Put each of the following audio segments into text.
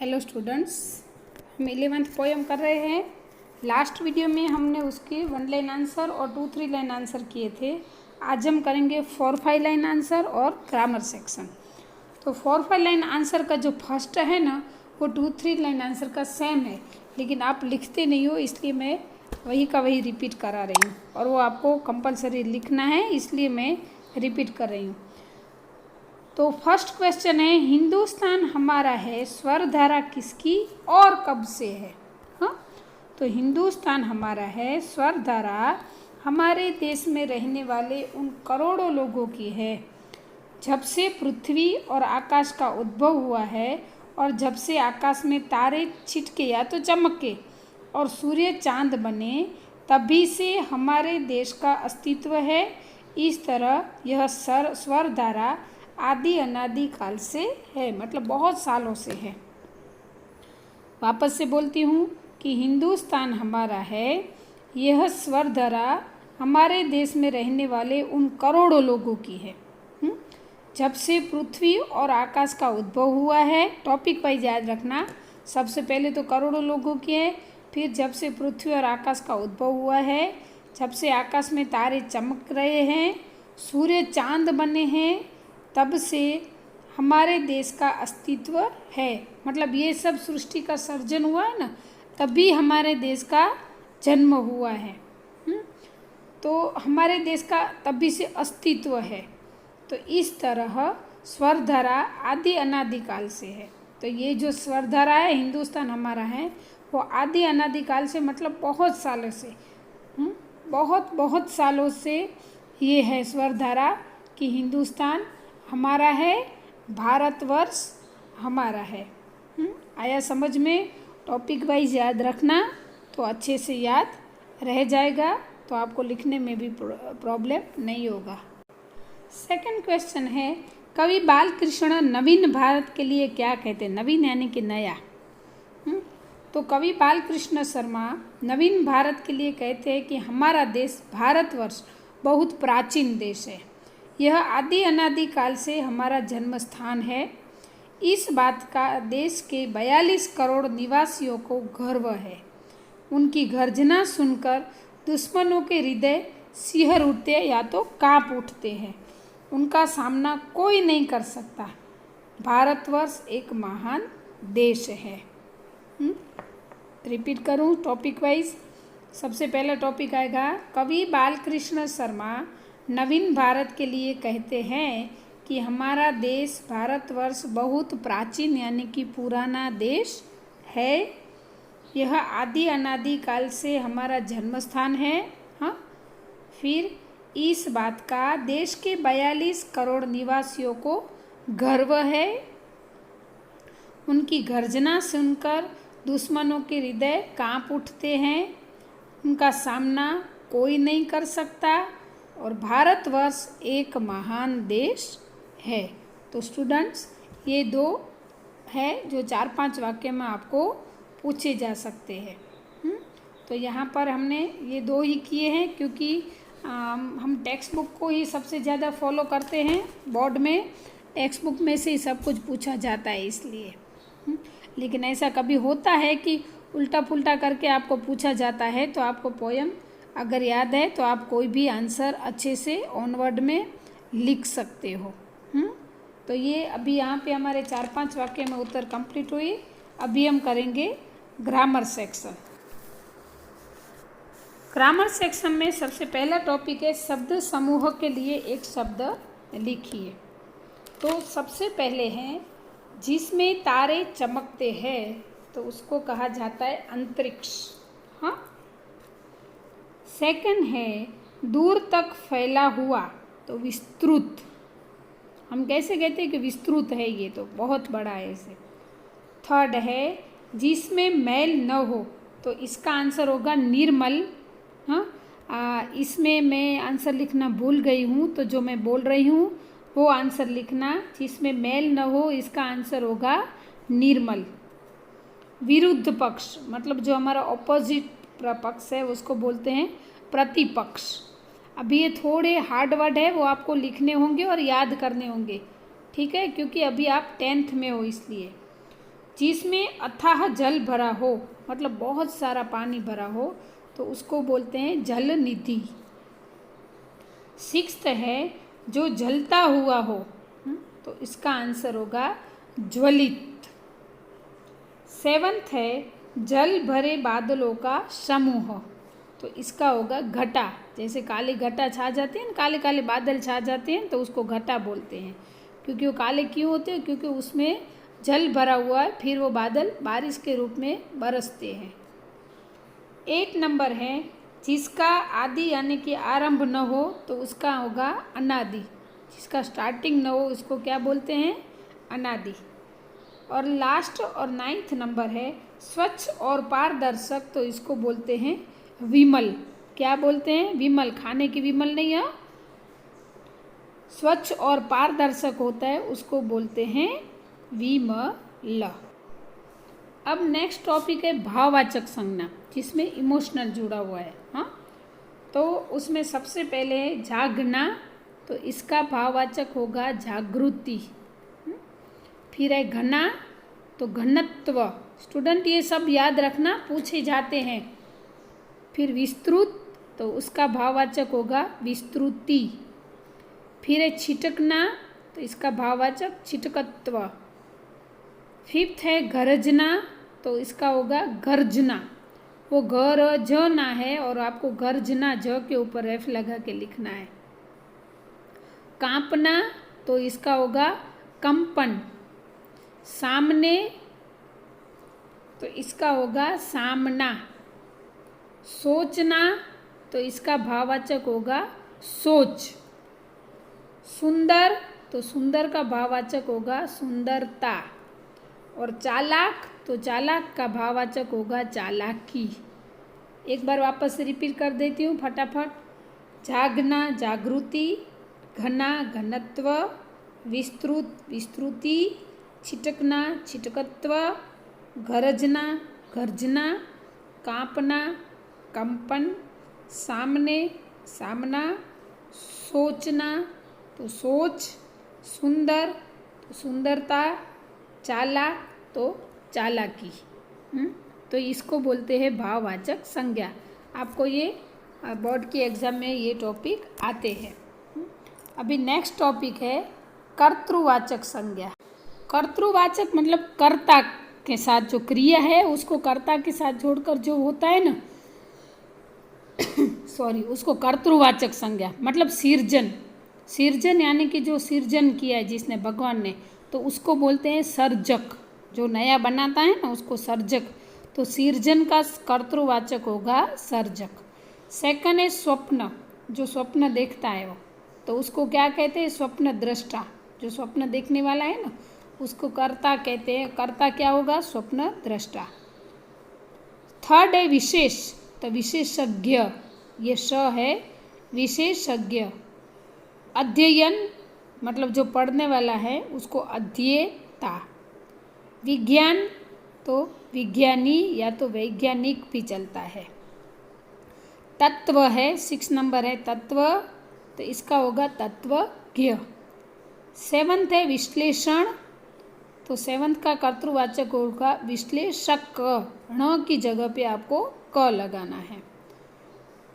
Hello students, हम 11th poem कर रहे हैं। लास्ट वीडियो में हमने उसके 1 लाइन आंसर और 2-3 लाइन आंसर किए थे। आज हम करेंगे 4-5 लाइन आंसर और ग्रामर सेक्शन। तो 4-5 लाइन आंसर का जो फर्स्ट है ना, वो 2-3 लाइन आंसर का सेम है, लेकिन आप लिखते नहीं हो, इसलिए मैं वही का वही रिपीट करा रही हूँ और वो आपको कंपलसरी लिखना है, इसलिए मैं रिपीट कर रही हूँ। तो फर्स्ट क्वेश्चन है, हिंदुस्तान हमारा है, स्वर धारा किसकी और कब से है? हाँ, तो हिंदुस्तान हमारा है, स्वर धारा हमारे देश में रहने वाले उन करोड़ों लोगों की है, जब से पृथ्वी और आकाश का उद्भव हुआ है और जब से आकाश में तारे छिटके या तो चमके और सूर्य चांद बने, तभी से हमारे देश का अस्तित्व है। इस तरह यह स्वर धारा आदि अनादि काल से है, मतलब बहुत सालों से है। वापस से बोलती हूँ कि हिंदुस्तान हमारा है, यह स्वर धारा हमारे देश में रहने वाले उन करोड़ों लोगों की है, जब से पृथ्वी और आकाश का उद्भव हुआ है। टॉपिक वाइज याद रखना, सबसे पहले तो करोड़ों लोगों की है, फिर जब से पृथ्वी और आकाश का उद्भव हुआ है, जब से आकाश में तारे चमक रहे हैं, सूर्य चांद बने हैं, तब से हमारे देश का अस्तित्व है। मतलब ये सब सृष्टि का सर्जन हुआ है ना, तभी हमारे देश का जन्म हुआ है। तो हमारे देश का तभी से अस्तित्व है। तो इस तरह स्वर धारा आदि अनादि काल से है। तो ये जो स्वर धारा है, हिंदुस्तान हमारा है, वो आदि अनादि काल से, मतलब बहुत सालों से, बहुत सालों से ये है स्वर धारा कि हिंदुस्तान हमारा है, भारतवर्ष हमारा है। आया समझ में? टॉपिक वाइज याद रखना तो अच्छे से याद रह जाएगा, तो आपको लिखने में भी प्रॉब्लम नहीं होगा। सेकंड क्वेश्चन है, कवि बालकृष्ण नवीन भारत के लिए क्या कहते हैं? नवीन यानी कि नया। तो कवि बालकृष्ण शर्मा नवीन भारत के लिए कहते हैं कि हमारा देश भारतवर्ष बहुत प्राचीन देश है, यह आदि अनादि काल से हमारा जन्म स्थान है। इस बात का देश के 42 करोड़ निवासियों को गर्व है। उनकी गर्जना सुनकर दुश्मनों के हृदय सिहर उठते या तो कांप उठते हैं। उनका सामना कोई नहीं कर सकता। भारतवर्ष एक महान देश है। रिपीट करूं टॉपिक वाइज। सबसे पहला टॉपिक आएगा, कवि बालकृष्ण शर्मा नवीन भारत के लिए कहते हैं कि हमारा देश भारतवर्ष बहुत प्राचीन यानी कि पुराना देश है, यह आदि अनादि काल से हमारा जन्म स्थान है। हाँ, फिर इस बात का देश के 42 करोड़ निवासियों को गर्व है। उनकी गर्जना सुनकर दुश्मनों के हृदय कांप उठते हैं। उनका सामना कोई नहीं कर सकता और भारतवर्ष एक महान देश है। तो स्टूडेंट्स, ये दो है जो 4-5 वाक्य में आपको पूछे जा सकते हैं। तो यहाँ पर हमने ये दो ही किए हैं, क्योंकि हम टेक्स्ट बुक को ही सबसे ज़्यादा फॉलो करते हैं। बोर्ड में टेक्स्ट बुक में से ही सब कुछ पूछा जाता है, इसलिए। लेकिन ऐसा कभी होता है कि उल्टा पुल्टा करके आपको पूछा जाता है, तो आपको पोएम अगर याद है तो आप कोई भी आंसर अच्छे से ऑन वर्ड में लिख सकते हो। तो ये अभी यहाँ पे हमारे 4-5 वाक्य में उत्तर कंप्लीट हुई। अभी हम करेंगे ग्रामर सेक्शन। ग्रामर सेक्शन में सबसे पहला टॉपिक है, शब्द समूह के लिए एक शब्द लिखिए। तो सबसे पहले है, जिसमें तारे चमकते हैं, तो उसको कहा जाता है अंतरिक्ष। हाँ। सेकंड है, दूर तक फैला हुआ, तो विस्तृत। हम कैसे कहते हैं कि विस्तृत है, ये तो बहुत बड़ा है ऐसे। थर्ड है, जिसमें मैल न हो, तो इसका आंसर होगा निर्मल। हाँ, इसमें मैं आंसर लिखना भूल गई हूँ, तो जो मैं बोल रही हूँ वो आंसर लिखना। जिसमें मैल न हो, इसका आंसर होगा निर्मल। विरुद्ध पक्ष, मतलब जो हमारा ऑपोजिट पक्ष है उसको बोलते हैं प्रतिपक्ष। अभी ये थोड़े हार्ड वर्ड है, वो आपको लिखने होंगे और याद करने होंगे, ठीक है, क्योंकि अभी आप 10th में हो, इसलिए। जिसमें अथाह जल भरा हो, मतलब बहुत सारा पानी भरा हो, तो उसको बोलते हैं जल निधि। 6th है जो जलता हुआ हो, तो इसका आंसर होगा ज्वलित। 7th है जल भरे बादलों का समूह, तो इसका होगा घटा। जैसे काली घटा छा जाती है ना, काले काले बादल छा जाते हैं, तो उसको घटा बोलते हैं। क्योंकि वो काले क्यों होते हैं? क्योंकि उसमें जल भरा हुआ है, फिर वो बादल बारिश के रूप में बरसते हैं। 8 नंबर है जिसका आदि यानी कि आरंभ न हो, तो उसका होगा अनादि। जिसका स्टार्टिंग न हो उसको क्या बोलते हैं? अनादि। और लास्ट और 9th नंबर है स्वच्छ और पारदर्शक, तो इसको बोलते हैं विमल। क्या बोलते हैं? विमल, खाने की विमल नहीं है, स्वच्छ और पारदर्शक होता है, उसको बोलते हैं विमल। अब नेक्स्ट टॉपिक है भाववाचक संज्ञा, जिसमें इमोशनल जुड़ा हुआ है। हाँ, तो उसमें सबसे पहले है जागना, तो इसका भाववाचक होगा जागृति। फिर है घना, तो घनत्व। स्टूडेंट ये सब याद रखना, पूछे जाते हैं। फिर विस्तृत, तो उसका भाववाचक होगा विस्तृति। फिर है छिटकना, तो इसका भाववाचक छिटकत्व। 5th है गरजना, तो इसका होगा गर्जना। वो गरजना है और आपको गर्जना ज के ऊपर एफ लगा के लिखना है। कांपना, तो इसका होगा कंपन। सामने, तो इसका होगा सामना। सोचना, तो इसका भाववाचक होगा सोच। सुंदर, तो सुंदर का भाववाचक होगा सुंदरता। और चालाक, तो चालाक का भाववाचक होगा चालाकी। एक बार वापस रिपीट कर देती हूँ फटाफट। जागना जागृति, घना घनत्व, विस्तृत विस्तृति, छिटकना छिटकत्व, गरजना गर्जना, कांपना कंपन, सामने सामना, सोचना तो सोच, सुंदर तो सुंदरता, चालाक तो चालाकी। तो इसको बोलते हैं भाववाचक संज्ञा। आपको ये बोर्ड की एग्ज़ाम में ये टॉपिक आते हैं। अभी नेक्स्ट टॉपिक है कर्तृवाचक संज्ञा। कर्तृवाचक मतलब कर्ता के साथ जो क्रिया है उसको कर्ता के साथ जोड़कर जो होता है ना उसको कर्तृवाचक संज्ञा मतलब सिर्जन। सिर्जन यानी कि जो सिर्जन किया है जिसने, भगवान ने, तो उसको बोलते हैं सर्जक। जो नया बनाता है ना उसको सर्जक। तो सिर्जन का कर्तृवाचक होगा सर्जक। सेकंड है स्वप्न, जो स्वप्न देखता है वो, तो उसको क्या कहते हैं? स्वप्न दृष्टा। जो स्वप्न देखने वाला है ना उसको कर्ता कहते हैं। कर्ता क्या होगा? स्वप्न दृष्टा। थर्ड है विशेष, तो विशेषज्ञ, ये श है विशेषज्ञ। अध्ययन मतलब जो पढ़ने वाला है उसको अध्येता। विज्ञान तो विज्ञानी या तो वैज्ञानिक भी चलता है। तत्व है 6 नंबर है तत्व, तो इसका होगा तत्वज्ञ। 7th है विश्लेषण, तो 7th का कर्तृवाचक होगा विश्लेषक। ण की जगह पे आपको क लगाना है।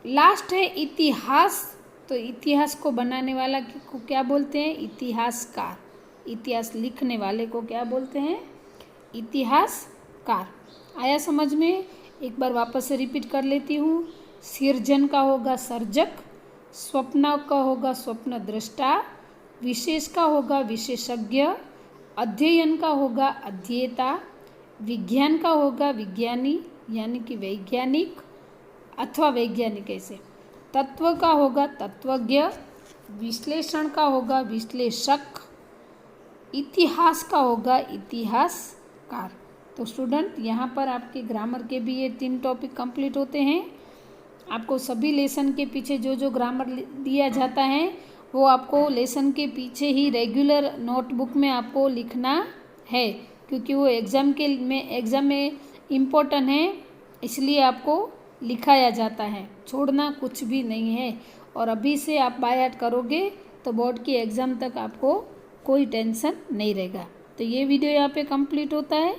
लास्ट है इतिहास, तो इतिहास को बनाने वाला को क्या बोलते हैं? इतिहासकार। इतिहास लिखने वाले को क्या बोलते हैं? इतिहासकार। आया समझ में? एक बार वापस से रिपीट कर लेती हूँ। सिर्जन का होगा सर्जक, स्वप्न का होगा स्वप्न दृष्टा, विशेष का होगा विशेषज्ञ, अध्ययन का होगा अध्येता, विज्ञान का होगा विज्ञानी यानी कि वैज्ञानिक अथवा वैज्ञानिक ऐसे, तत्व का होगा तत्वज्ञ, विश्लेषण का होगा विश्लेषक, इतिहास का होगा इतिहासकार। तो स्टूडेंट यहाँ पर आपके ग्रामर के भी ये 3 टॉपिक कंप्लीट होते हैं। आपको सभी लेसन के पीछे जो जो ग्रामर दिया जाता है वो आपको लेसन के पीछे ही रेगुलर नोटबुक में आपको लिखना है, क्योंकि वो एग्ज़ाम में इम्पोर्टेंट है, इसलिए आपको लिखाया जाता है। छोड़ना कुछ भी नहीं है। और अभी से आप बाय हार्ट करोगे तो बोर्ड की एग्ज़ाम तक आपको कोई टेंशन नहीं रहेगा। तो ये वीडियो यहाँ पे कंप्लीट होता है।